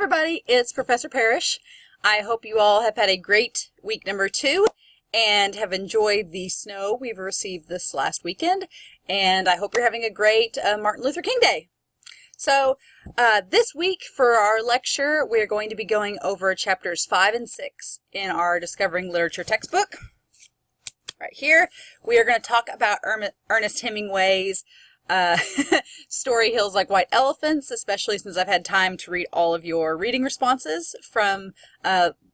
everybody, it's Professor Parish. I hope you all have had a great week number 2 and have enjoyed the snow we've received this last weekend, and I hope you're having a great Martin Luther King Day. So this week for our lecture we're going to be going over chapters 5 and 6 in our Discovering Literature textbook. Right here we are going to talk about Ernest Hemingway's Story Hills Like White Elephants, especially since I've had time to read all of your reading responses from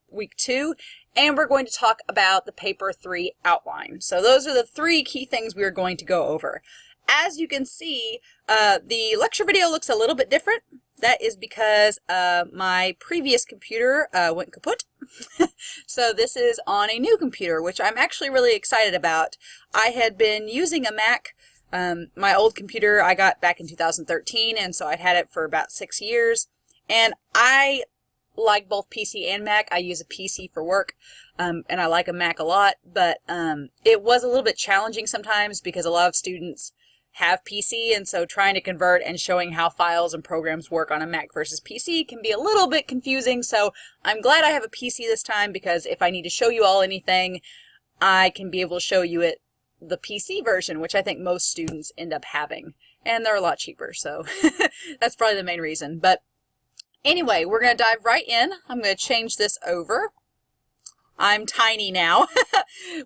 week 2, and we're going to talk about the paper 3 outline. So those are the 3 key things we are going to go over. As you can see, the lecture video looks a little bit different. That is because my previous computer went kaput. So this is on a new computer, which I'm actually really excited about. I had been using a Mac. My old computer I got back in 2013, and so I'd had it for about 6 years, and I like both PC and Mac. I use a PC for work, and I like a Mac a lot, but it was a little bit challenging sometimes because a lot of students have PC, and so trying to convert and showing how files and programs work on a Mac versus PC can be a little bit confusing. So I'm glad I have a PC this time, because if I need to show you all anything, I can be able to show you it the PC version, which I think most students end up having, and they're a lot cheaper, so that's probably the main reason. But anyway, we're going to dive right in. I'm going to change this over. I'm tiny now,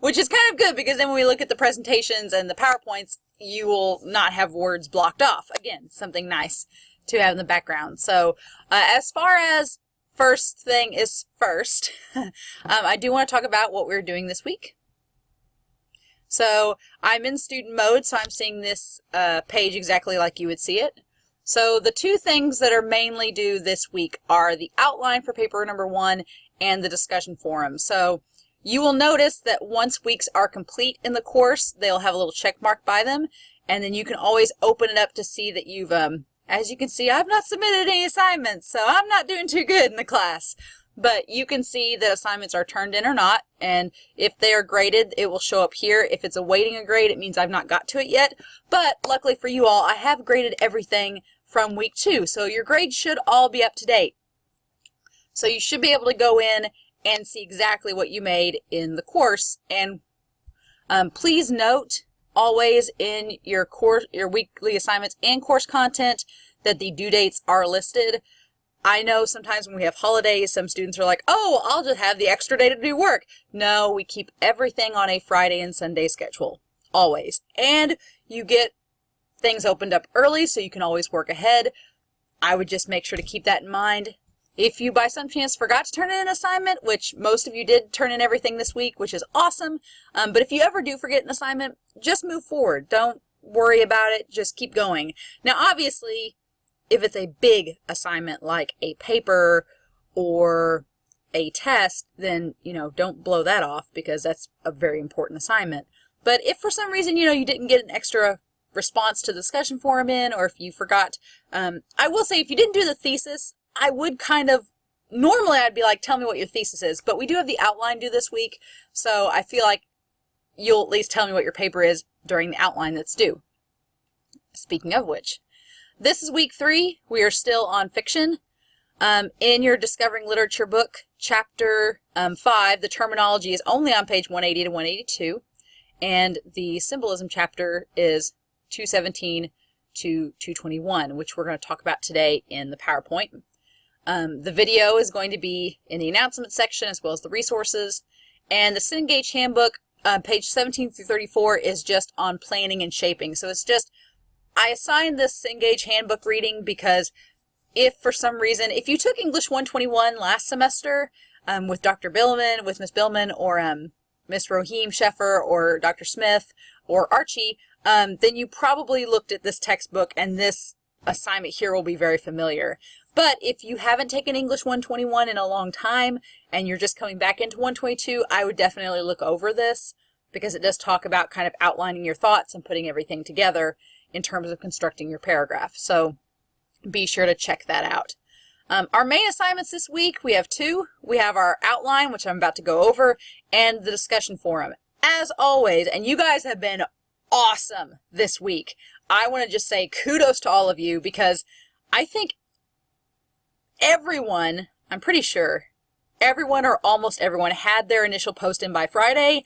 which is kind of good, because then when we look at the presentations and the PowerPoints, you will not have words blocked off. Again, something nice to have in the background. So as far as first thing is first, I do want to talk about what we're doing this week. So I'm in student mode, so I'm seeing this page exactly like you would see it. So the 2 things that are mainly due this week are the outline for paper number 1 and the discussion forum. So you will notice that once weeks are complete in the course, they'll have a little check mark by them, and then you can always open it up to see that you've, as you can see, I've not submitted any assignments, so I'm not doing too good in the class. But you can see that assignments are turned in or not, and if they are graded, it will show up here. If it's awaiting a grade, it means I've not got to it yet. But luckily for you all, I have graded everything from week 2, so your grades should all be up to date. So you should be able to go in and see exactly what you made in the course. And please note always in your weekly assignments and course content that the due dates are listed. I know sometimes when we have holidays, some students are like, oh, I'll just have the extra day to do work. No, we keep everything on a Friday and Sunday schedule, always. And you get things opened up early, so you can always work ahead. I would just make sure to keep that in mind. If you by some chance forgot to turn in an assignment, which most of you did turn in everything this week, which is awesome, but if you ever do forget an assignment, just move forward. Don't worry about it. Just keep going. Now, obviously, if it's a big assignment like a paper or a test, then, don't blow that off, because that's a very important assignment. But if for some reason, you didn't get an extra response to the discussion forum in, or if you forgot, I will say if you didn't do the thesis, I would normally I'd be like, tell me what your thesis is, but we do have the outline due this week, so I feel like you'll at least tell me what your paper is during the outline that's due. Speaking of which, this is week 3. We are still on fiction. In your Discovering Literature book, chapter 5, the terminology is only on page 180 to 182, and the symbolism chapter is 217 to 221, which we're going to talk about today in the PowerPoint. The video is going to be in the announcement section as well as the resources, and the Cengage Handbook, page 17 through 34, is just on planning and shaping. So it's just, I assigned this Cengage Handbook reading because if for some reason, if you took English 121 last semester with Dr. Billman, with Miss Billman, or Miss Rohim Sheffer, or Dr. Smith, or Archie, then you probably looked at this textbook, and this assignment here will be very familiar. But if you haven't taken English 121 in a long time, and you're just coming back into 122, I would definitely look over this, because it does talk about kind of outlining your thoughts and putting everything together in terms of constructing your paragraph. So be sure to check that out. Our main assignments this week, we have 2. We have our outline, which I'm about to go over, and the discussion forum. As always, and you guys have been awesome this week. I want to just say kudos to all of you, because I think everyone, I'm pretty sure, everyone or almost everyone had their initial post in by Friday,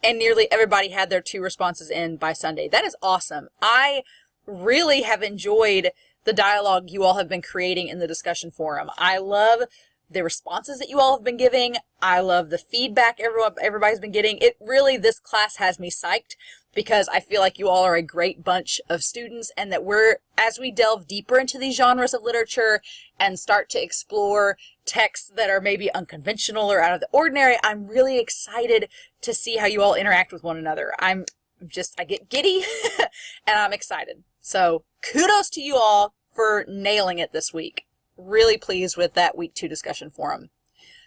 and nearly everybody had their 2 responses in by Sunday. That is awesome. I really have enjoyed the dialogue you all have been creating in the discussion forum. I love the responses that you all have been giving. I love the feedback everybody's been getting. This class has me psyched because I feel like you all are a great bunch of students, and that as we delve deeper into these genres of literature and start to explore texts that are maybe unconventional or out of the ordinary, I'm really excited to see how you all interact with one another. I get giddy and I'm excited. So kudos to you all for nailing it this week. Really pleased with that week 2 discussion forum.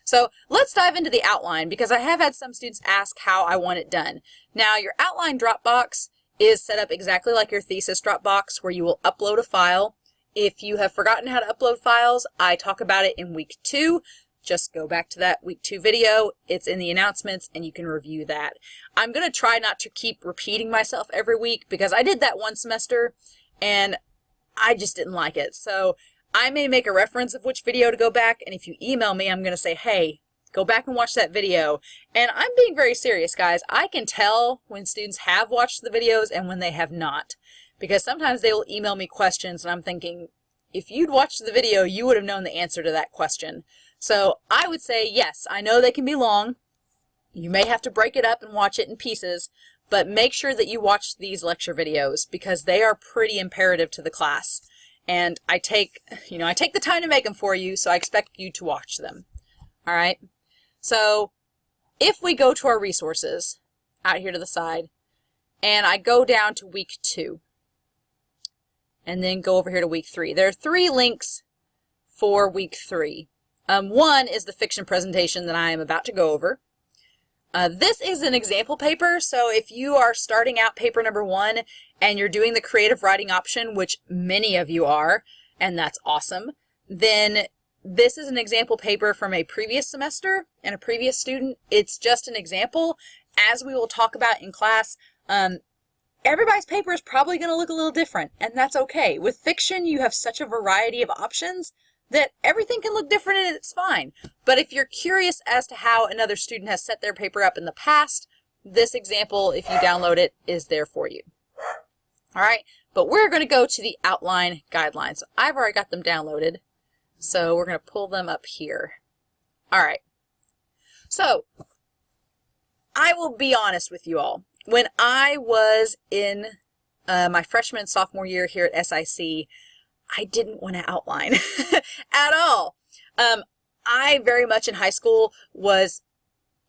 So let's dive into the outline, because I have had some students ask how I want it done. Now, your outline Dropbox is set up exactly like your thesis Dropbox, where you will upload a file. If you have forgotten how to upload files, I talk about it in week 2. Just go back to that week 2 video. It's in the announcements and you can review that. I'm going to try not to keep repeating myself every week, because I did that one semester and I just didn't like it. So I may make a reference of which video to go back, and if you email me, I'm going to say, hey, go back and watch that video. And I'm being very serious, guys. I can tell when students have watched the videos and when they have not, because sometimes they will email me questions and I'm thinking, if you'd watched the video, you would have known the answer to that question. So I would say, yes, I know they can be long. You may have to break it up and watch it in pieces, but make sure that you watch these lecture videos, because they are pretty imperative to the class. And I take the time to make them for you, so I expect you to watch them. All right? So if we go to our resources out here to the side, and I go down to week 2, and then go over here to week 3. There are 3 links for week 3. One is the fiction presentation that I am about to go over. This is an example paper, so if you are starting out paper number 1 and you're doing the creative writing option, which many of you are, and that's awesome, then this is an example paper from a previous semester and a previous student. It's just an example. As we will talk about in class, everybody's paper is probably going to look a little different, and that's okay. With fiction, you have such a variety of options that everything can look different and it's fine. But if you're curious as to how another student has set their paper up in the past, this example, if you download it, is there for you. All right, but we're going to go to the outline guidelines. I've already got them downloaded, so we're going to pull them up here. All right, so I will be honest with you all. When I was in my freshman and sophomore year here at SIC, I didn't want to outline at all. I very much in high school was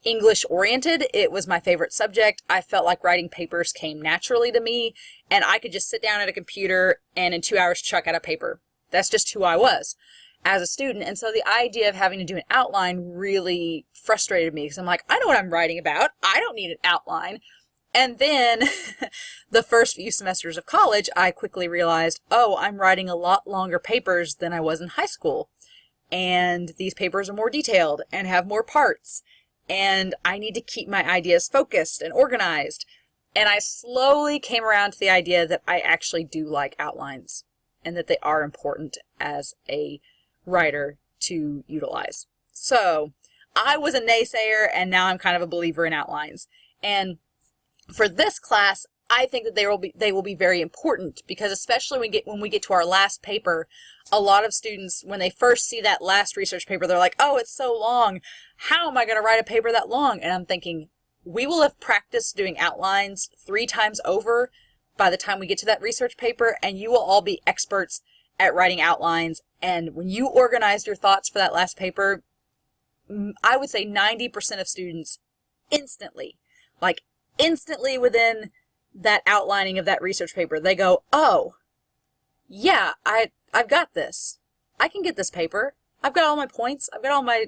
English oriented. It was my favorite subject. I felt like writing papers came naturally to me, and I could just sit down at a computer and in 2 hours chuck out a paper. That's just who I was as a student. And so the idea of having to do an outline really frustrated me, because I'm like, I know what I'm writing about. I don't need an outline. And then the first few semesters of college, I quickly realized, oh, I'm writing a lot longer papers than I was in high school. And these papers are more detailed and have more parts. And I need to keep my ideas focused and organized. And I slowly came around to the idea that I actually do like outlines and that they are important as a writer to utilize. So I was a naysayer, and now I'm kind of a believer in outlines. And for this class, I think that they will be very important, because especially when we get to our last paper, a lot of students, when they first see that last research paper, they're like, oh, it's so long. How am I going to write a paper that long? And I'm thinking, we will have practiced doing outlines 3 times over by the time we get to that research paper, and you will all be experts at writing outlines. And when you organized your thoughts for that last paper, I would say 90% of students instantly within that outlining of that research paper, they go, oh, yeah, I've got this. I can get this paper. I've got all my points. I've got all my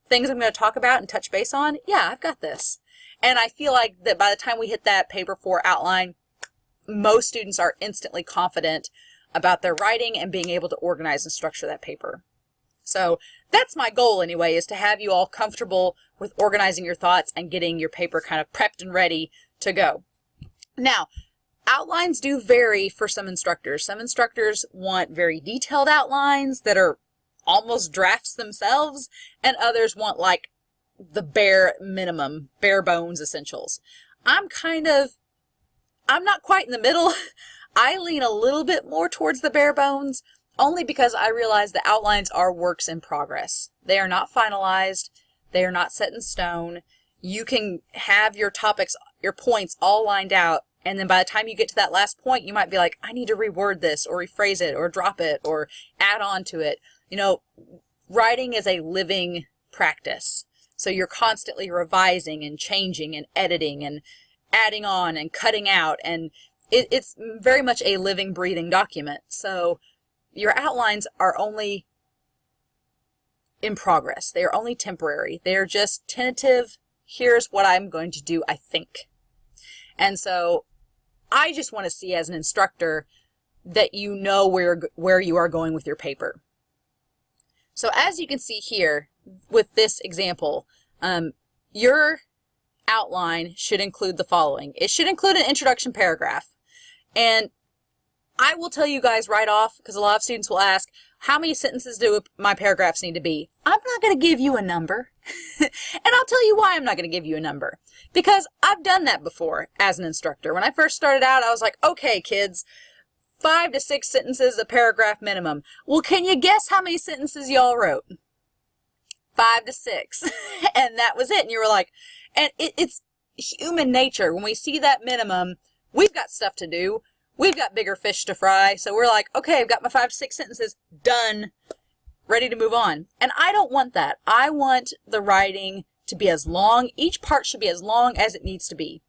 things I'm going to talk about and touch base on. Yeah, I've got this. And I feel like that by the time we hit that paper 4 outline, most students are instantly confident about their writing and being able to organize and structure that paper. So that's my goal anyway, is to have you all comfortable with organizing your thoughts and getting your paper kind of prepped and ready to go. Now, outlines do vary for some instructors. Some instructors want very detailed outlines that are almost drafts themselves, and others want like the bare minimum, bare bones essentials. I'm not quite in the middle. I lean a little bit more towards the bare bones, only because I realize the outlines are works in progress. They are not finalized. They are not set in stone. You can have your topics, your points all lined out, and then by the time you get to that last point, you might be like, I need to reword this or rephrase it or drop it or add on to it. You know, writing is a living practice. So you're constantly revising and changing and editing and adding on and cutting out, and it's very much a living, breathing document. So your outlines are only in progress. They are only temporary. They are just tentative. Here's what I'm going to do, I think. And so I just want to see as an instructor that you know where you are going with your paper. So as you can see here with this example, your outline should include the following. It should include an introduction paragraph. And I will tell you guys right off, because a lot of students will ask, how many sentences do my paragraphs need to be? I'm not going to give you a number. And I'll tell you why I'm not going to give you a number. Because I've done that before as an instructor. When I first started out, I was like, okay, kids, 5 to 6 sentences a paragraph minimum. Well, can you guess how many sentences y'all wrote? 5 to 6. And that was it. And you were like, and it's human nature. When we see that minimum, we've got stuff to do. We've got bigger fish to fry. So we're like, okay, I've got my 5 to 6 sentences done, ready to move on. And I don't want that. I want the writing to be as long. Each part should be as long as it needs to be.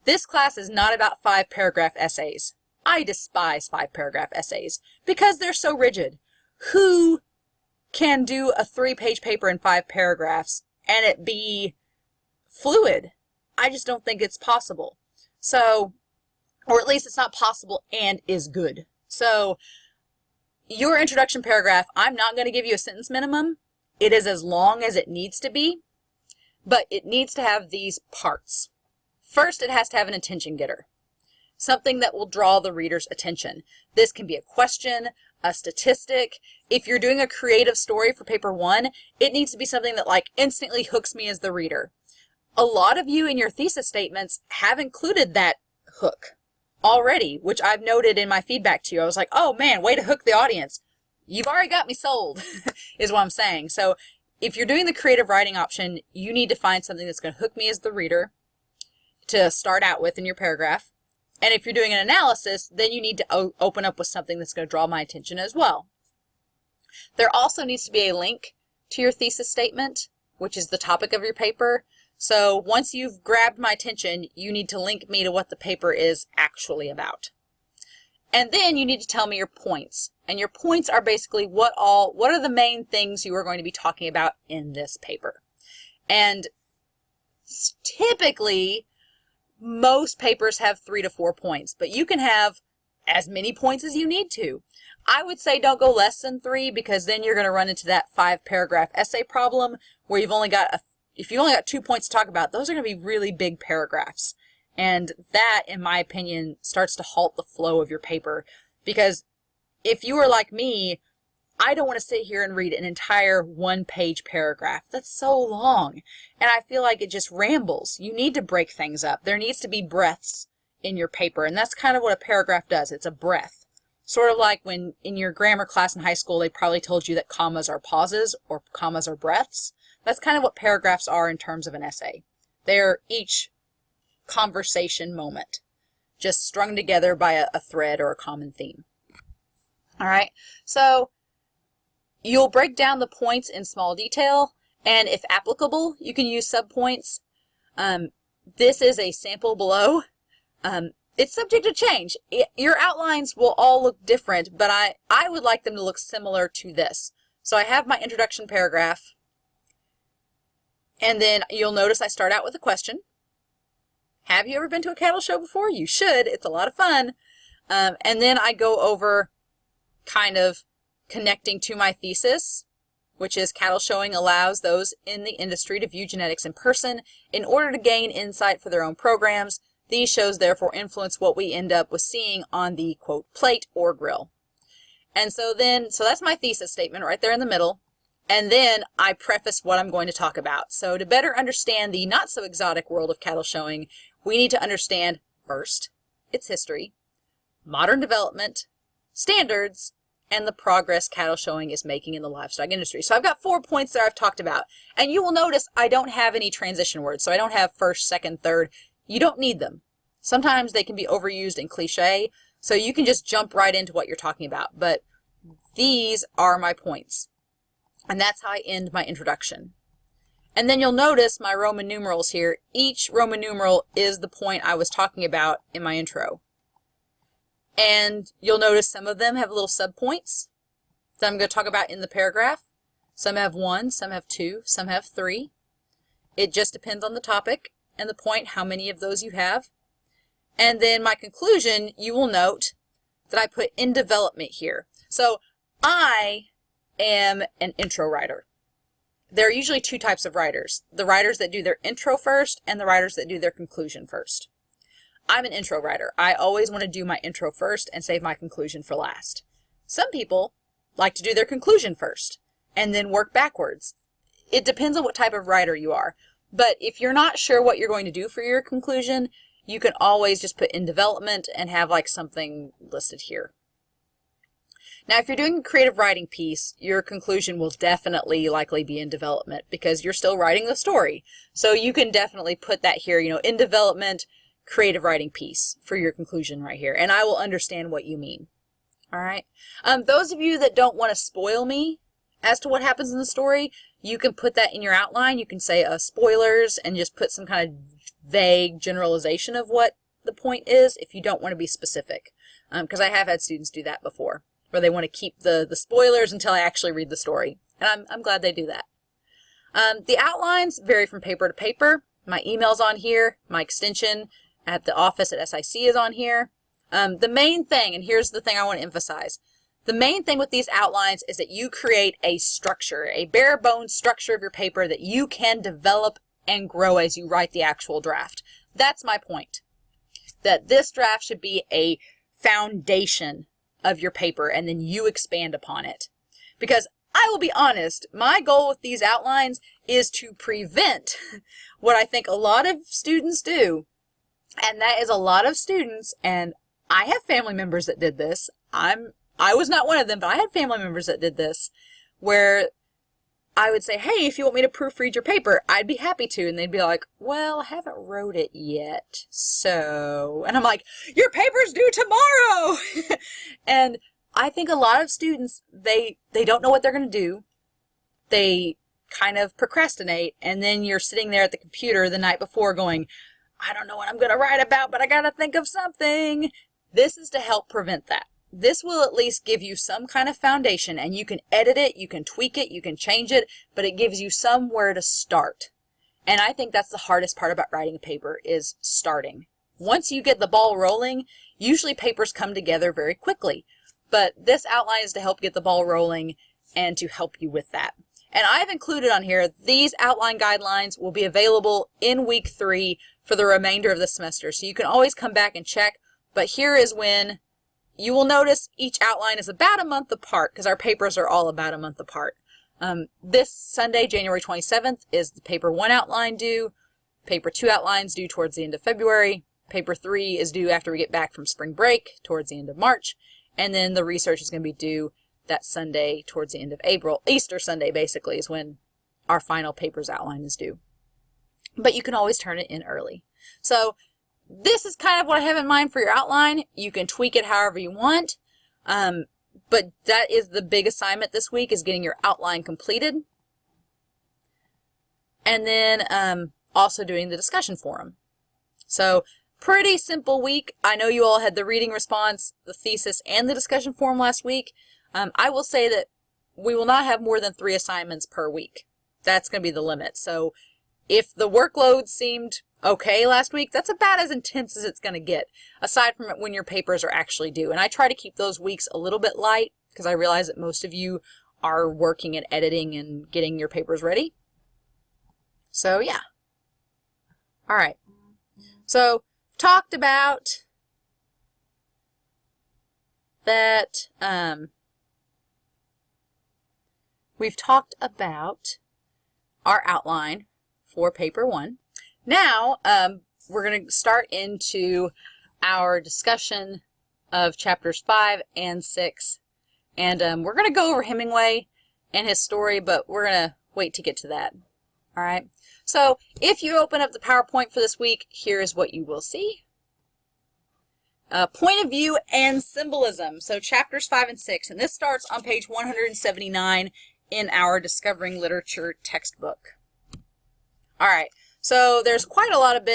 This class is not about 5-paragraph essays. I despise 5-paragraph essays because they're so rigid. Who can do a 3-page paper in 5 paragraphs and it be fluid? I just don't think it's possible. So, or at least it's not possible and is good. So your introduction paragraph, I'm not going to give you a sentence minimum. It is as long as it needs to be, but it needs to have these parts. First, it has to have an attention getter, something that will draw the reader's attention. This can be a question, a statistic. If you're doing a creative story for paper 1, it needs to be something that like instantly hooks me as the reader. A lot of you in your thesis statements have included that hook already, which I've noted in my feedback to you. I was like, oh man, way to hook the audience. You've already got me sold, is what I'm saying. So if you're doing the creative writing option, you need to find something that's going to hook me as the reader to start out with in your paragraph. And if you're doing an analysis, then you need to open up with something that's going to draw my attention as well. There also needs to be a link to your thesis statement, which is the topic of your paper. So once you've grabbed my attention, you need to link me to what the paper is actually about. And then you need to tell me your points. And your points are basically what are the main things you are going to be talking about in this paper. And typically, most papers have 3 to 4 points, but you can have as many points as you need to. I would say don't go less than 3, because then you're going to run into that 5-paragraph essay problem where if you've only got 2 points to talk about, those are going to be really big paragraphs. And that, in my opinion, starts to halt the flow of your paper. Because if you are like me, I don't want to sit here and read an entire 1-page paragraph. That's so long. And I feel like it just rambles. You need to break things up. There needs to be breaths in your paper. And that's kind of what a paragraph does. It's a breath. Sort of like when in your grammar class in high school, they probably told you that commas are pauses or commas are breaths. That's kind of what paragraphs are in terms of an essay. They're each conversation moment, just strung together by a thread or a common theme. All right, so you'll break down the points in small detail, and if applicable, you can use subpoints. This is a sample below. It's subject to change. Your outlines will all look different, but I would like them to look similar to this. So I have my introduction paragraph, and then you'll notice I start out with a question. Have you ever been to a cattle show before? You should. It's a lot of fun. And then I go over kind of connecting to my thesis, which is cattle showing allows those in the industry to view genetics in person in order to gain insight for their own programs. These shows therefore influence what we end up with seeing on the, quote, plate or grill. And so that's my thesis statement right there in the middle. And then I preface what I'm going to talk about. So to better understand the not so exotic world of cattle showing, we need to understand first its history, modern development, standards, and the progress cattle showing is making in the livestock industry. So I've got 4 points that I've talked about. And you will notice I don't have any transition words. So I don't have first, second, third. You don't need them. Sometimes they can be overused and cliche. So you can just jump right into what you're talking about. But these are my points. And that's how I end my introduction. And then you'll notice my Roman numerals here. Each Roman numeral is the point I was talking about in my intro. And you'll notice some of them have little subpoints that I'm going to talk about in the paragraph. Some have 1, some have 2, some have 3. It just depends on the topic and the point, how many of those you have. And then my conclusion, you will note that I put in development here. So I am an intro writer. There are usually 2 types of writers. The writers that do their intro first and the writers that do their conclusion first. I'm an intro writer. I always want to do my intro first and save my conclusion for last. Some people like to do their conclusion first and then work backwards. It depends on what type of writer you are. But if you're not sure what you're going to do for your conclusion, you can always just put in development and have like something listed here. Now, if you're doing a creative writing piece, your conclusion will definitely likely be in development because you're still writing the story. So you can definitely put that here, in development, creative writing piece for your conclusion right here. And I will understand what you mean. All right. Those of you that don't want to spoil me as to what happens in the story, you can put that in your outline. You can say spoilers and just put some kind of vague generalization of what the point is if you don't want to be specific. Because I have had students do that before, where they want to keep the spoilers until I actually read the story. And I'm glad they do that. The outlines vary from paper to paper. My email's on here. My extension at the office at SIC is on here. The main thing, and here's the thing I want to emphasize, the main thing with these outlines is that you create a structure, a bare bones structure of your paper that you can develop and grow as you write the actual draft. That's my point. That this draft should be a foundation of your paper and then you expand upon it. Because I will be honest, my goal with these outlines is to prevent what I think a lot of students do. And that is a lot of students, and I have family members that did this. I was not one of them, but I had family members that did this, where I would say, hey, if you want me to proofread your paper, I'd be happy to. And they'd be like, well, I haven't wrote it yet, so... And I'm like, your paper's due tomorrow! And I think a lot of students, they don't know what they're going to do. They kind of procrastinate, and then you're sitting there at the computer the night before going, I don't know what I'm going to write about, but I got to think of something. This is to help prevent that. This will at least give you some kind of foundation, and you can edit it, you can tweak it, you can change it, but it gives you somewhere to start. And I think that's the hardest part about writing a paper is starting. Once you get the ball rolling, usually papers come together very quickly. But this outline is to help get the ball rolling and to help you with that. And I've included on here, these outline guidelines will be available in week 3 for the remainder of the semester. So you can always come back and check, but here is when you will notice each outline is about a month apart because our papers are all about a month apart. This Sunday, January 27th, is the paper 1 outline due. Paper 2 outlines due towards the end of February. Paper 3 is due after we get back from spring break towards the end of March. And then the research is going to be due that Sunday towards the end of April. Easter Sunday, basically, is when our final paper's outline is due. But you can always turn it in early. So this is kind of what I have in mind for your outline. You can tweak it however you want. But that is the big assignment this week, is getting your outline completed. And then also doing the discussion forum. So pretty simple week. I know you all had the reading response, the thesis, and the discussion forum last week. I will say that we will not have more than 3 assignments per week. That's going to be the limit. So if the workload seemed okay last week, that's about as intense as it's going to get, aside from when your papers are actually due. And I try to keep those weeks a little bit light because I realize that most of you are working and editing and getting your papers ready. So yeah. All right. So talked about that we've talked about our outline for paper 1. Now, we're going to start into our discussion of chapters 5 and 6. And we're going to go over Hemingway and his story, but we're going to wait to get to that. All right. So if you open up the PowerPoint for this week, here is what you will see. Point of view and symbolism. So chapters 5 and 6, and this starts on page 179 in our Discovering Literature textbook. All right. So there's quite a lot of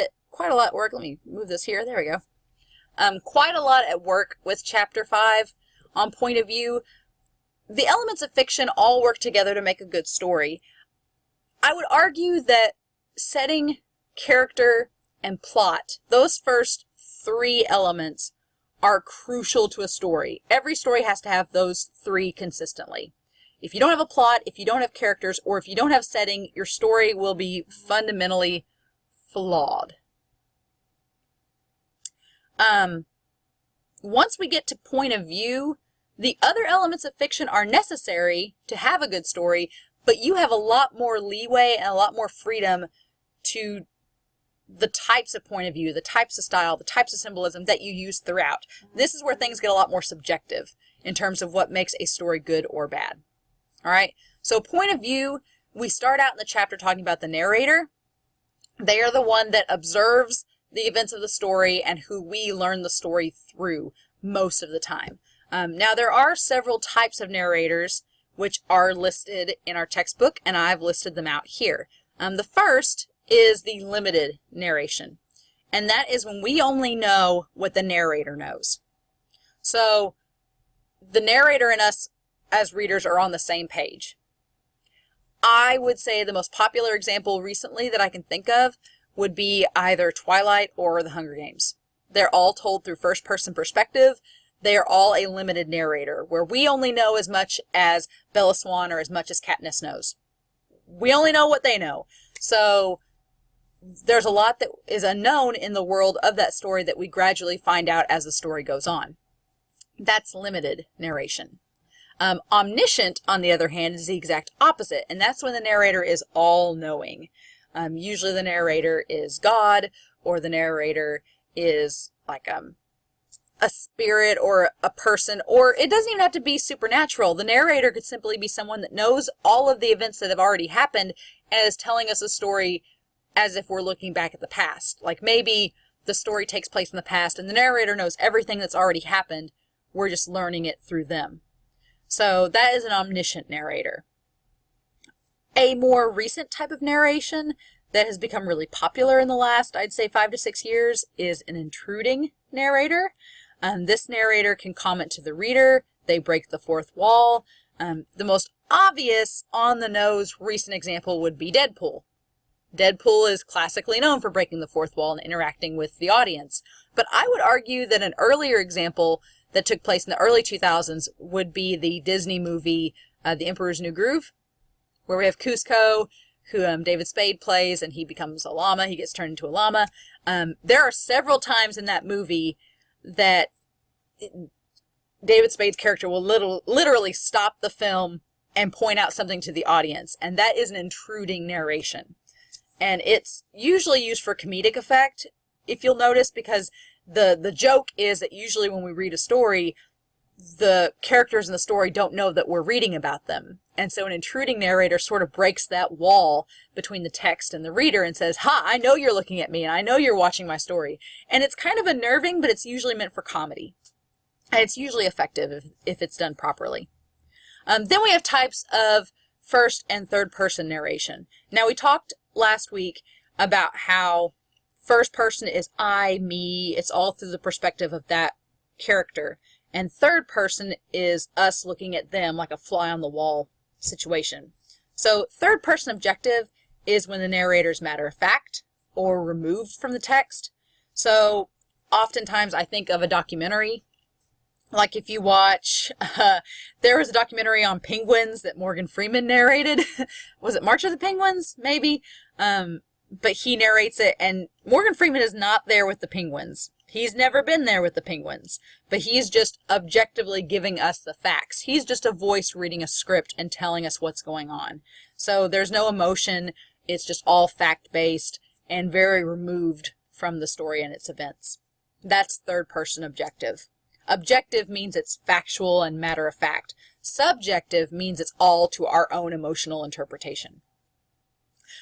work. Let me move this here. There we go. Quite a lot at work with chapter 5 on point of view. The elements of fiction all work together to make a good story. I would argue that setting, character, and plot, those first 3 elements are crucial to a story. Every story has to have those 3 consistently. If you don't have a plot, if you don't have characters, or if you don't have setting, your story will be fundamentally flawed. Once we get to point of view, the other elements of fiction are necessary to have a good story, but you have a lot more leeway and a lot more freedom to the types of point of view, the types of style, the types of symbolism that you use throughout. This is where things get a lot more subjective in terms of what makes a story good or bad. All right, so point of view, we start out in the chapter talking about the narrator. They are the one that observes the events of the story and who we learn the story through most of the time. Now, there are several types of narrators which are listed in our textbook, and I've listed them out here. The first is the limited narration, and that is when we only know what the narrator knows. So the narrator and us as readers are on the same page. I would say the most popular example recently that I can think of would be either Twilight or The Hunger Games. They're all told through first-person perspective. They are all a limited narrator, where we only know as much as Bella Swan or as much as Katniss knows. We only know what they know. So there's a lot that is unknown in the world of that story that we gradually find out as the story goes on. That's limited narration. Omniscient, on the other hand, is the exact opposite, and that's when the narrator is all-knowing. Usually the narrator is God, or the narrator is like a spirit or a person, or it doesn't even have to be supernatural. The narrator could simply be someone that knows all of the events that have already happened and is telling us a story as if we're looking back at the past. Like maybe the story takes place in the past and the narrator knows everything that's already happened. We're just learning it through them. So that is an omniscient narrator. A more recent type of narration that has become really popular in the last, I'd say 5 to 6 years, is an intruding narrator. This narrator can comment to the reader. They break the fourth wall. The most obvious, on-the-nose recent example would be Deadpool. Deadpool is classically known for breaking the fourth wall and interacting with the audience. But I would argue that an earlier example that took place in the early 2000s would be the Disney movie, The Emperor's New Groove, where we have Cusco, who David Spade plays, and he becomes a llama. He gets turned into a llama. There are several times in that movie that David Spade's character will literally stop the film and point out something to the audience, and that is an intruding narration. And it's usually used for comedic effect, if you'll notice, because the joke is that usually when we read a story, the characters in the story don't know that we're reading about them. And so an intruding narrator sort of breaks that wall between the text and the reader and says, ha, I know you're looking at me and I know you're watching my story. And it's kind of unnerving, but it's usually meant for comedy. And it's usually effective if it's done properly. Then we have types of first and third person narration. Now, we talked last week about how first person is I, me. It's all through the perspective of that character. And third person is us looking at them like a fly on the wall situation. So third person objective is when the narrator is matter of fact or removed from the text. So oftentimes I think of a documentary. Like if you watch, there was a documentary on penguins that Morgan Freeman narrated. Was it March of the Penguins? Maybe. But he narrates it, and Morgan Freeman is not there with the penguins. He's never been there with the penguins, but he's just objectively giving us the facts. He's just a voice reading a script and telling us what's going on. So there's no emotion. It's just all fact-based and very removed from the story and its events. That's third-person objective. Objective means it's factual and matter-of-fact. Subjective means it's all to our own emotional interpretation.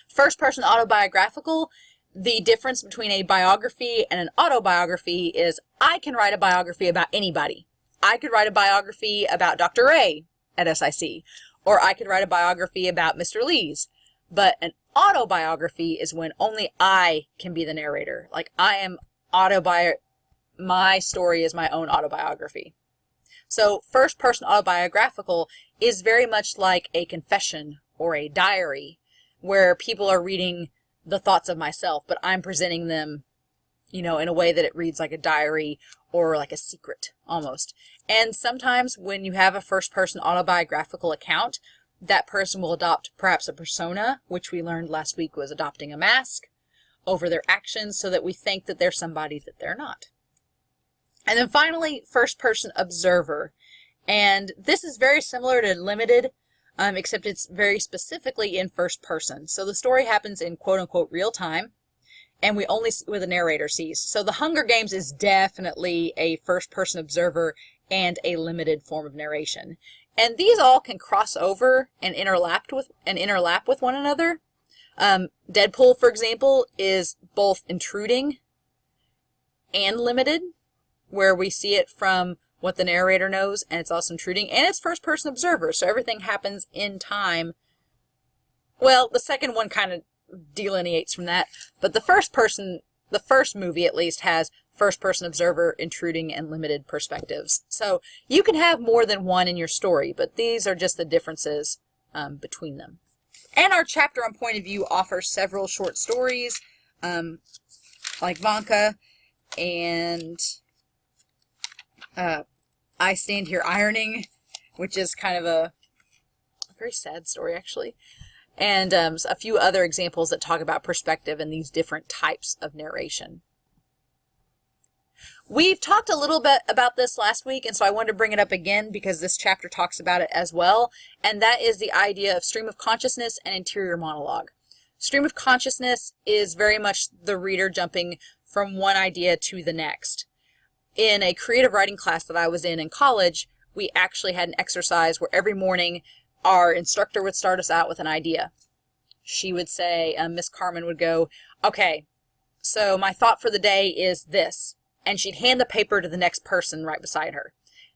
First-person autobiographical, the difference between a biography and an autobiography is I can write a biography about anybody. I could write a biography about Dr. Ray at SIC, or I could write a biography about Mr. Lees. But an autobiography is when only I can be the narrator. Like my story is my own autobiography. So first-person autobiographical is very much like a confession or a diary, where people are reading the thoughts of myself, but I'm presenting them, in a way that it reads like a diary or like a secret almost. And sometimes when you have a first-person autobiographical account, that person will adopt perhaps a persona, which we learned last week was adopting a mask, over their actions so that we think that they're somebody that they're not. And then finally, first-person observer. And this is very similar to limited, except it's very specifically in first person. So the story happens in quote-unquote real time, and we only see what the narrator sees. So the Hunger Games is definitely a first-person observer and a limited form of narration. And these all can cross over and interlap with one another. Deadpool, for example, is both intruding and limited, where we see it from what the narrator knows, and it's also intruding, and it's first-person observer, so everything happens in time. Well, the second one kind of delineates from that, but the first movie at least, has first-person observer, intruding, and limited perspectives. So you can have more than one in your story, but these are just the differences between them. And our chapter on point of view offers several short stories, like Vanka, and I Stand Here Ironing, which is kind of a very sad story, actually. And a few other examples that talk about perspective and these different types of narration. We've talked a little bit about this last week, and so I wanted to bring it up again because this chapter talks about it as well, and that is the idea of stream of consciousness and interior monologue. Stream of consciousness is very much the reader jumping from one idea to the next. In a creative writing class that I was in college, we actually had an exercise where every morning our instructor would start us out with an idea. She would say, Miss Carmen would go, okay, so my thought for the day is this. And she'd hand the paper to the next person right beside her.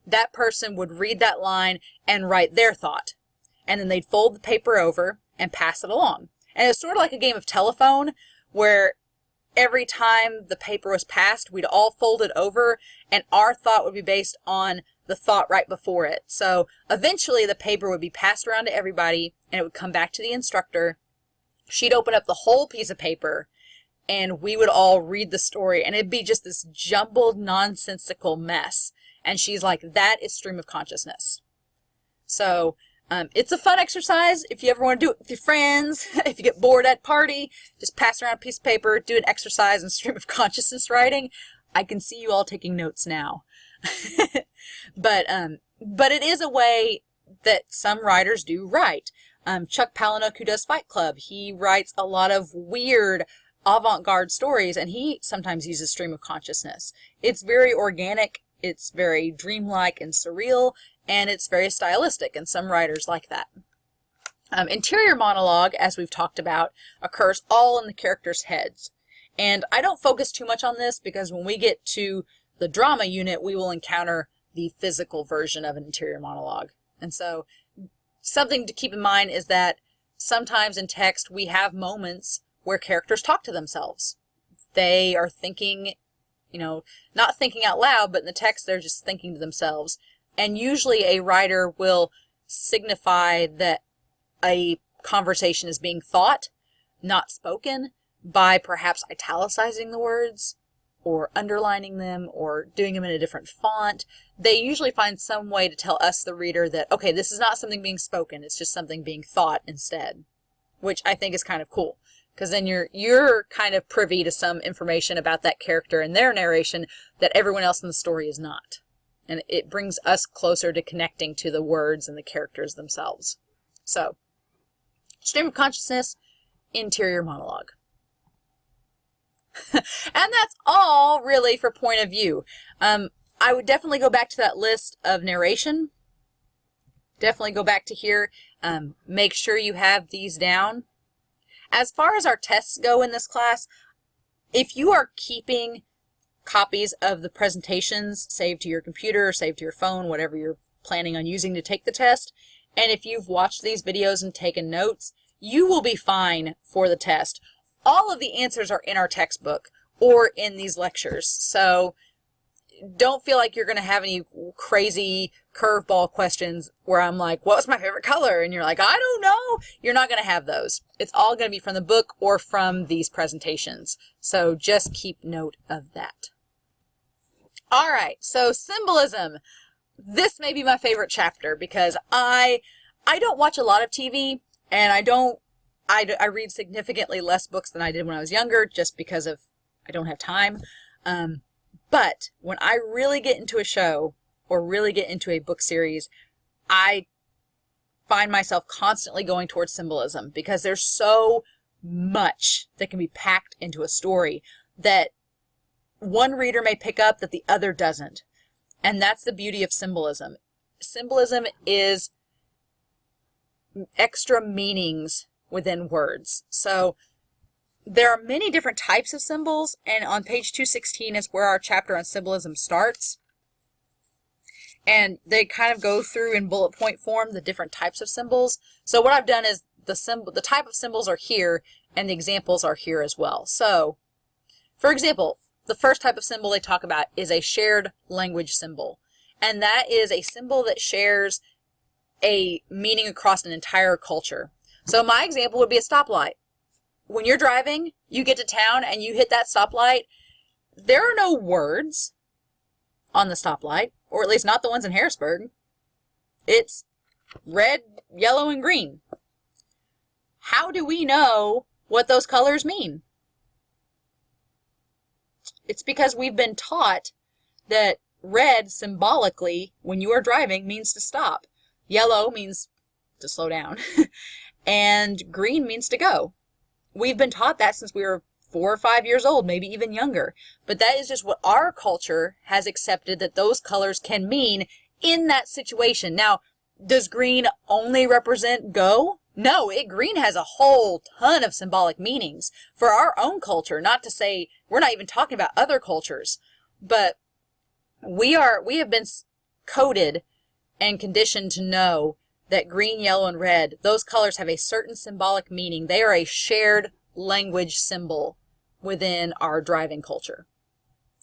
That person would read that line and write their thought. And then they'd fold the paper over and pass it along. And it was sort of like a game of telephone where every time the paper was passed, we'd all fold it over, and our thought would be based on the thought right before it. So eventually the paper would be passed around to everybody, and it would come back to the instructor. She'd open up the whole piece of paper, and we would all read the story, and it'd be just this jumbled, nonsensical mess. And she's like, that is stream of consciousness. So it's a fun exercise if you ever want to do it with your friends. If you get bored at party, just pass around a piece of paper, do an exercise in stream of consciousness writing. I can see you all taking notes now. But it is a way that some writers do write. Chuck Palahniuk, who does Fight Club, he writes a lot of weird avant-garde stories, and he sometimes uses stream of consciousness. It's very organic, it's very dreamlike and surreal, and it's very stylistic, and some writers like that. Interior monologue, as we've talked about, occurs all in the characters' heads. And I don't focus too much on this because when we get to the drama unit, we will encounter the physical version of an interior monologue. And so something to keep in mind is that sometimes in text we have moments where characters talk to themselves. They are thinking, not thinking out loud, but in the text they're just thinking to themselves. And usually a writer will signify that a conversation is being thought, not spoken, by perhaps italicizing the words or underlining them or doing them in a different font. They usually find some way to tell us, the reader, that, okay, this is not something being spoken, it's just something being thought instead, which I think is kind of cool. because then you're kind of privy to some information about that character and their narration that everyone else in the story is not. And it brings us closer to connecting to the words and the characters themselves. So, stream of consciousness, interior monologue. And that's all really for point of view. I would definitely go back to that list of narration. Definitely go back to here. Make sure you have these down. As far as our tests go in this class, if you are keeping copies of the presentations saved to your computer or saved to your phone, whatever you're planning on using to take the test, and if you've watched these videos and taken notes, you will be fine for the test. All of the answers are in our textbook or in these lectures, so don't feel like you're going to have any crazy curveball questions where I'm like, what was my favorite color? And you're like, I don't know. You're not going to have those. It's all going to be from the book or from these presentations. So just keep note of that. All right, so symbolism. This may be my favorite chapter because I don't watch a lot of TV, and I read significantly less books than I did when I was younger just because of I don't have time. But when I really get into a show or really get into a book series, I find myself constantly going towards symbolism because there's so much that can be packed into a story that one reader may pick up that the other doesn't. And that's the beauty of symbolism. Symbolism is extra meanings within words. So there are many different types of symbols, and on page 216 is where our chapter on symbolism starts. And they kind of go through in bullet point form the different types of symbols. So what I've done is the type of symbols are here, and the examples are here as well. So, for example, the first type of symbol they talk about is a shared language symbol. And that is a symbol that shares a meaning across an entire culture. So my example would be a stoplight. When you're driving, you get to town and you hit that stoplight, there are no words on the stoplight, or at least not the ones in Harrisburg. It's red, yellow, and green. How do we know what those colors mean? It's because we've been taught that red symbolically, when you are driving, means to stop. Yellow means to slow down. And green means to go. We've been taught that since we were 4 or 5 years old, maybe even younger. But that is just what our culture has accepted that those colors can mean in that situation. Now, does green only represent go? No, green has a whole ton of symbolic meanings for our own culture. Not to say we're not even talking about other cultures, but we have been coded and conditioned to know that green, yellow, and red, those colors have a certain symbolic meaning. They are a shared language symbol within our driving culture.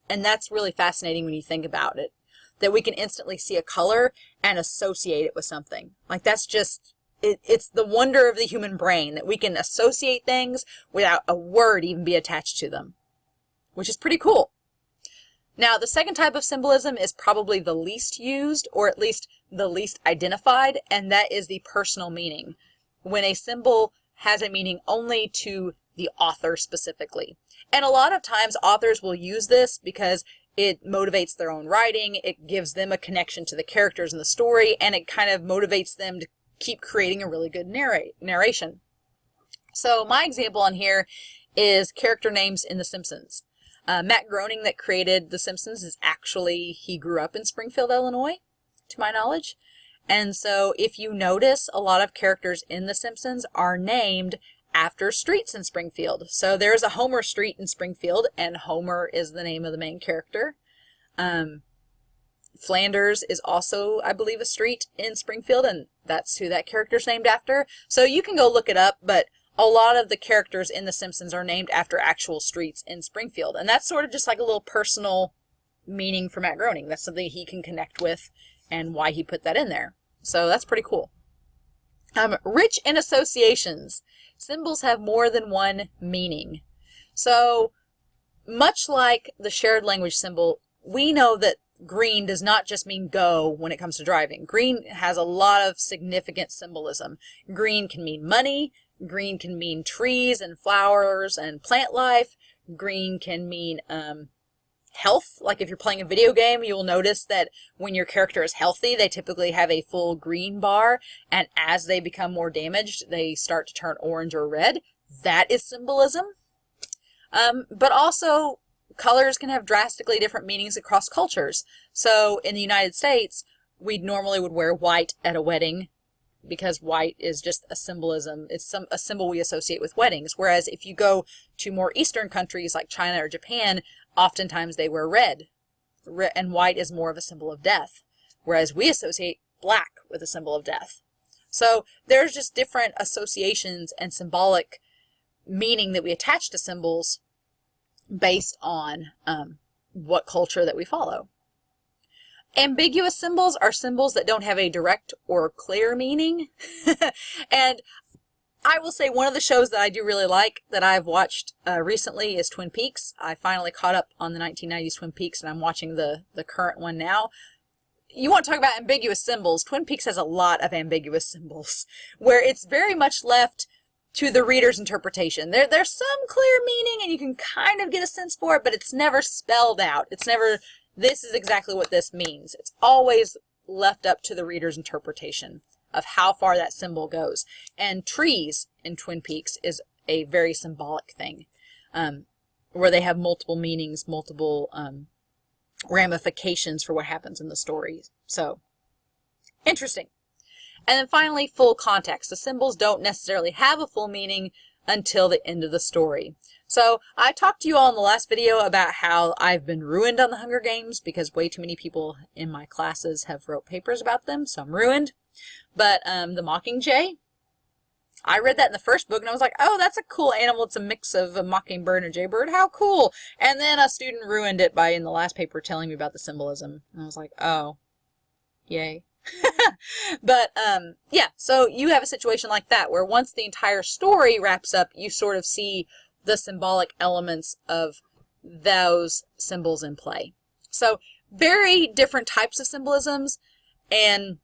And that's really fascinating when you think about it, that we can instantly see a color and associate it with something. Like that's just, it's the wonder of the human brain that we can associate things without a word even be attached to them, which is pretty cool. Now, the second type of symbolism is probably the least used, or at least the least identified, and that is the personal meaning, when a symbol has a meaning only to the author specifically. And a lot of times authors will use this because it motivates their own writing, it gives them a connection to the characters in the story, and it kind of motivates them to keep creating a really good narration. So my example on here is character names in The Simpsons. Matt Groening, that created The Simpsons, he grew up in Springfield, Illinois, to my knowledge. And so if you notice, a lot of characters in The Simpsons are named after streets in Springfield. So there's a Homer Street in Springfield, and Homer is the name of the main character. Flanders is also, I believe, a street in Springfield, and that's who that character's named after. So you can go look it up, but a lot of the characters in The Simpsons are named after actual streets in Springfield. And that's sort of just like a little personal meaning for Matt Groening. That's something he can connect with and why he put that in there. So that's pretty cool. Rich in associations. Symbols have more than one meaning. So much like the shared language symbol, we know that green does not just mean go when it comes to driving. Green has a lot of significant symbolism. Green can mean money. Green can mean trees and flowers and plant life. Green can mean health. Like if you're playing a video game, you'll notice that when your character is healthy, they typically have a full green bar, and as they become more damaged, they start to turn orange or red. That is symbolism. But also, colors can have drastically different meanings across cultures. So in the United States, we normally would wear white at a wedding because white is just a symbolism. It's a symbol we associate with weddings. Whereas if you go to more Eastern countries like China or Japan, oftentimes they wear red. And white is more of a symbol of death. Whereas we associate black with a symbol of death. So there's just different associations and symbolic meaning that we attach to symbols based on what culture that we follow. Ambiguous symbols are symbols that don't have a direct or clear meaning. And I will say one of the shows that I do really like that I've watched recently is Twin Peaks. I finally caught up on the 1990s Twin Peaks, and I'm watching the current one now. You want to talk about ambiguous symbols? Twin Peaks has a lot of ambiguous symbols where it's very much left to the reader's interpretation. There's some clear meaning and you can kind of get a sense for it, but it's never spelled out. It's never, this is exactly what this means. It's always left up to the reader's interpretation of how far that symbol goes. And trees in Twin Peaks is a very symbolic thing, where they have multiple meanings, multiple ramifications for what happens in the story. So, interesting. And then finally, full context. The symbols don't necessarily have a full meaning until the end of the story. So I talked to you all in the last video about how I've been ruined on the Hunger Games because way too many people in my classes have wrote papers about them, so I'm ruined. But the Mockingjay, I read that in the first book and I was like, oh, that's a cool animal. It's a mix of a mockingbird and a jaybird. How cool. And then a student ruined it by, in the last paper, telling me about the symbolism. And I was like, oh, yay. But yeah, so you have a situation like that where once the entire story wraps up, you sort of see the symbolic elements of those symbols in play. So very different types of symbolisms, and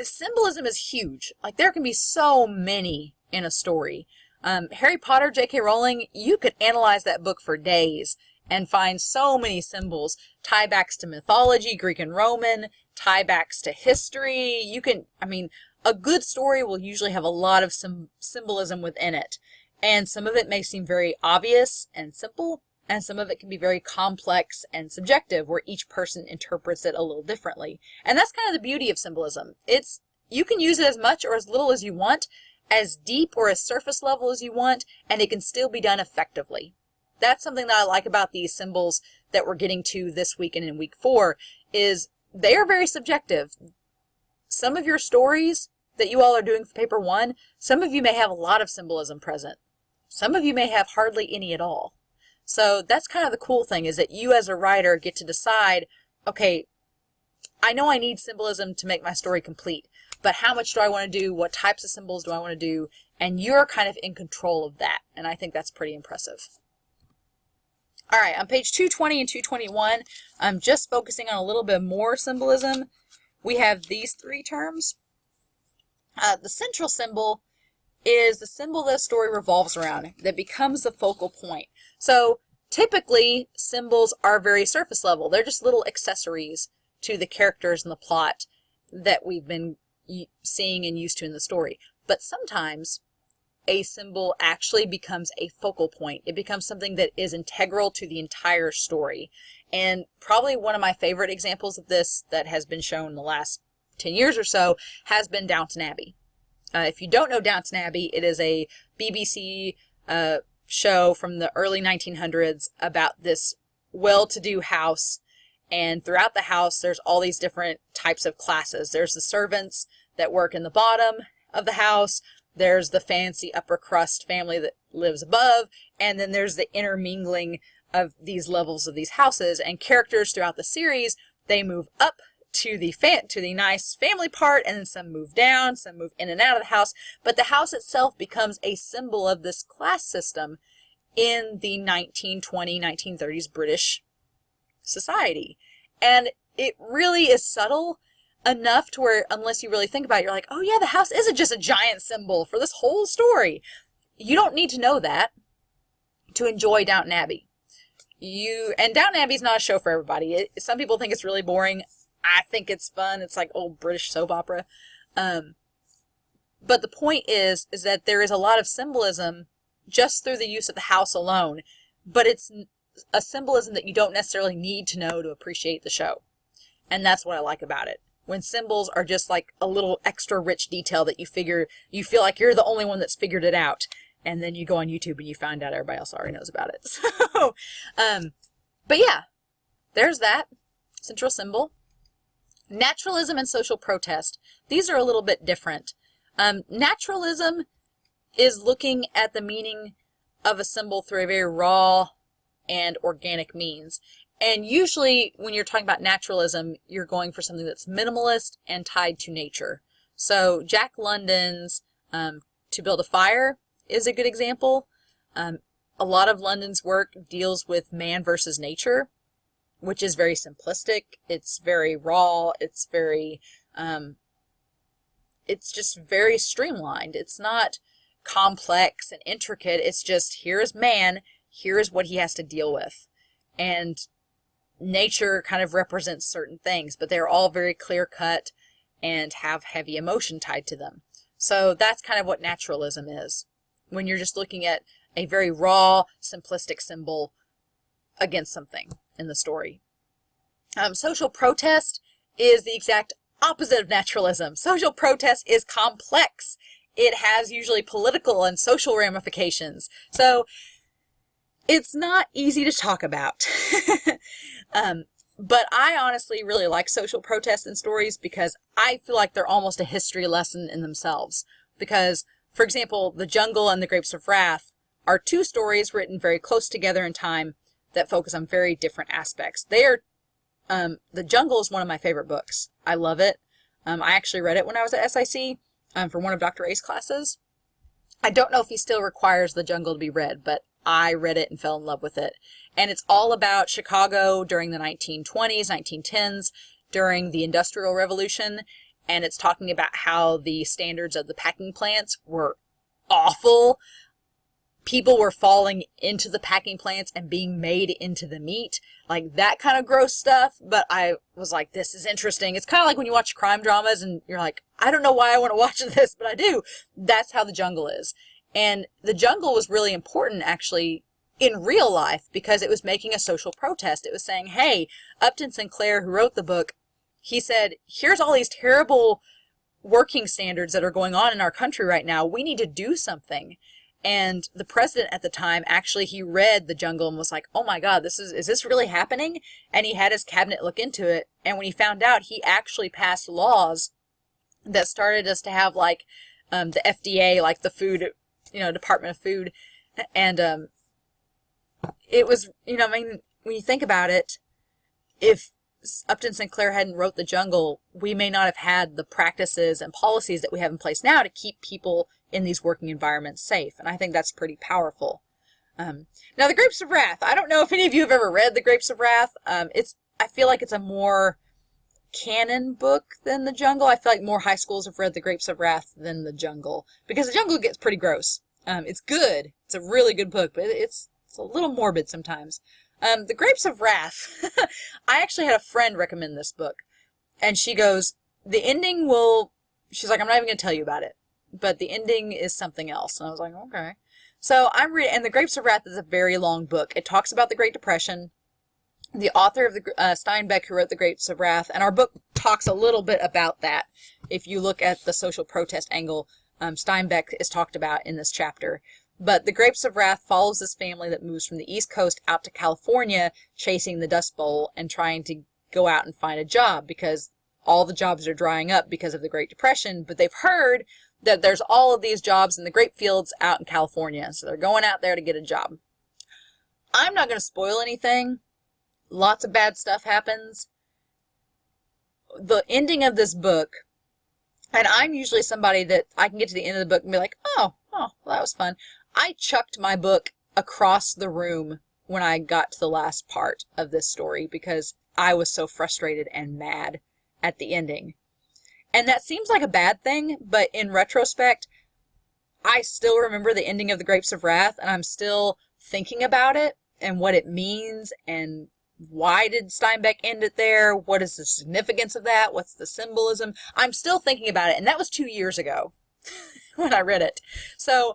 symbolism is huge. Like there can be so many in a story. Harry Potter, J.K. Rowling, you could analyze that book for days and find so many symbols, tiebacks to mythology, Greek and Roman, tiebacks to history. You can, I mean, a good story will usually have a lot of symbolism within it. And some of it may seem very obvious and simple, and some of it can be very complex and subjective, where each person interprets it a little differently. And that's kind of the beauty of symbolism. You can use it as much or as little as you want, as deep or as surface level as you want, and it can still be done effectively. That's something that I like about these symbols that we're getting to this week and in week 4, is they are very subjective. Some of your stories that you all are doing for paper 1, some of you may have a lot of symbolism present. Some of you may have hardly any at all. So that's kind of the cool thing, is that you as a writer get to decide, okay, I know I need symbolism to make my story complete, but how much do I want to do? What types of symbols do I want to do? And you're kind of in control of that. And I think that's pretty impressive. All right, on page 220 and 221, I'm just focusing on a little bit more symbolism. We have these 3 terms. The central symbol is the symbol that a story revolves around, that becomes the focal point. So typically, symbols are very surface level. They're just little accessories to the characters and the plot that we've been seeing and used to in the story. But sometimes a symbol actually becomes a focal point. It becomes something that is integral to the entire story. And probably one of my favorite examples of this that has been shown in the last 10 years or so has been Downton Abbey. If you don't know Downton Abbey, it is a BBC show from the early 1900s about this well-to-do house. And throughout the house, there's all these different types of classes. There's the servants that work in the bottom of the house. There's the fancy upper crust family that lives above. And then there's the intermingling of these levels of these houses. And characters throughout the series, they move up to the nice family part, and then some move down, some move in and out of the house. But the house itself becomes a symbol of this class system in the 1920s, 1930s British society. And it really is subtle. enough to where, unless you really think about it, you're like, oh yeah, the house isn't just a giant symbol for this whole story. You don't need to know that to enjoy Downton Abbey. And Downton Abbey's not a show for everybody. Some people think it's really boring. I think it's fun. It's like old British soap opera. But the point is that there is a lot of symbolism just through the use of the house alone, but it's a symbolism that you don't necessarily need to know to appreciate the show. And that's what I like about it. When symbols are just like a little extra rich detail that you feel like you're the only one that's figured it out. And then you go on YouTube and you find out everybody else already knows about it. So, but yeah, there's that central symbol. Naturalism and social protest. These are a little bit different. Naturalism is looking at the meaning of a symbol through a very raw and organic means. And usually when you're talking about naturalism, you're going for something that's minimalist and tied to nature. So Jack London's To Build a Fire is a good example. A lot of London's work deals with man versus nature, which is very simplistic. It's very raw. It's very, it's just very streamlined. It's not complex and intricate. It's just, here is man, here is what he has to deal with. And nature kind of represents certain things, but they're all very clear cut and have heavy emotion tied to them. So that's kind of what naturalism is, when you're just looking at a very raw, simplistic symbol against something in the story. Social protest is the exact opposite of naturalism. Social protest is complex. It has usually political and social ramifications. So it's not easy to talk about. But I honestly really like social protest in stories because I feel like they're almost a history lesson in themselves. Because, for example, The Jungle and The Grapes of Wrath are two stories written very close together in time that focus on very different aspects. The Jungle is one of my favorite books. I love it. I actually read it when I was at SIC for one of Dr. A's classes. I don't know if he still requires The Jungle to be read, but I read it and fell in love with it. And it's all about Chicago during the 1920s, 1910s, during the Industrial Revolution. And it's talking about how the standards of the packing plants were awful. People were falling into the packing plants and being made into the meat. Like that kind of gross stuff. But I was like, this is interesting. It's kind of like when you watch crime dramas and you're like, I don't know why I want to watch this, but I do. That's how The Jungle is. And The Jungle was really important, actually, in real life because it was making a social protest. It was saying, hey, Upton Sinclair, who wrote the book, he said, here's all these terrible working standards that are going on in our country right now. We need to do something. And the president at the time, actually, he read The Jungle and was like, oh my God, is this really happening? And he had his cabinet look into it. And when he found out, he actually passed laws that started us to have like the FDA, like the food, Department of Food. And it was, I mean, when you think about it, if Upton Sinclair hadn't wrote The Jungle, we may not have had the practices and policies that we have in place now to keep people in these working environments safe. And I think that's pretty powerful. Now, The Grapes of Wrath. I don't know if any of you have ever read The Grapes of Wrath. I feel like it's a more canon book than The Jungle. I feel like more high schools have read The Grapes of Wrath than The Jungle, because The Jungle gets pretty gross. It's good. It's a really good book, but it's a little morbid sometimes. The Grapes of Wrath. I actually had a friend recommend this book, and she goes, the ending she's like, I'm not even going to tell you about it, but the ending is something else. And I was like, okay. So I'm reading, and The Grapes of Wrath is a very long book. It talks about the Great Depression. The author of Steinbeck, who wrote The Grapes of Wrath, and our book talks a little bit about that. If you look at the social protest angle, Steinbeck is talked about in this chapter. But The Grapes of Wrath follows this family that moves from the East Coast out to California, chasing the Dust Bowl and trying to go out and find a job because all the jobs are drying up because of the Great Depression. But they've heard that there's all of these jobs in the grape fields out in California. So they're going out there to get a job. I'm not going to spoil anything. Lots of bad stuff happens. The ending of this book, and I'm usually somebody that I can get to the end of the book and be like, oh, well, that was fun. I chucked my book across the room when I got to the last part of this story because I was so frustrated and mad at the ending. And that seems like a bad thing, but in retrospect, I still remember the ending of The Grapes of Wrath, and I'm still thinking about it and what it means, and why did Steinbeck end it there? What is the significance of that? What's the symbolism? I'm still thinking about it, and that was 2 years ago when I read it. So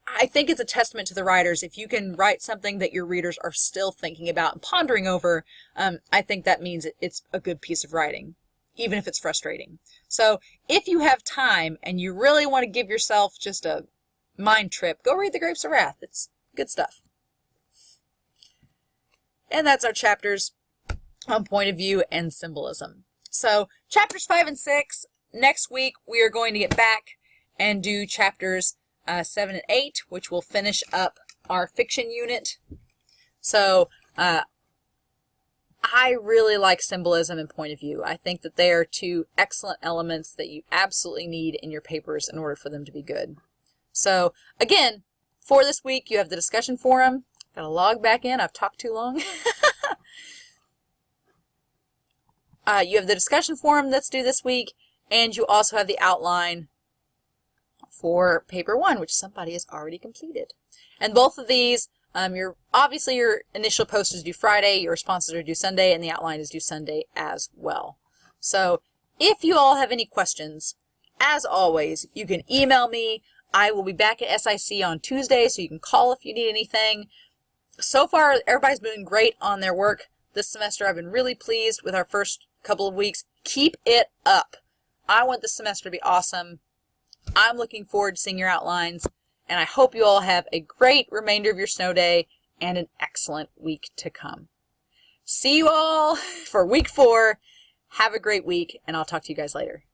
I think it's a testament to the writers. If you can write something that your readers are still thinking about and pondering over, I think that means it's a good piece of writing, even if it's frustrating. So if you have time and you really want to give yourself just a mind trip, go read The Grapes of Wrath. It's good stuff. And that's our chapters on point of view and symbolism. So chapters 5 and 6, next week we are going to get back and do chapters 7 and 8, which will finish up our fiction unit. So I really like symbolism and point of view. I think that they are two excellent elements that you absolutely need in your papers in order for them to be good. So again, for this week, you have the discussion forum. Got to log back in. I've talked too long. You have the discussion forum that's due this week, and you also have the outline for paper 1, which somebody has already completed. And both of these, obviously your initial post is due Friday, your responses are due Sunday, and the outline is due Sunday as well. So if you all have any questions, as always, you can email me. I will be back at SIC on Tuesday, so you can call if you need anything. So far, everybody's doing great on their work this semester. I've been really pleased with our first couple of weeks. Keep it up. I want this semester to be awesome. I'm looking forward to seeing your outlines, and I hope you all have a great remainder of your snow day and an excellent week to come. See you all for week 4. Have a great week, and I'll talk to you guys later.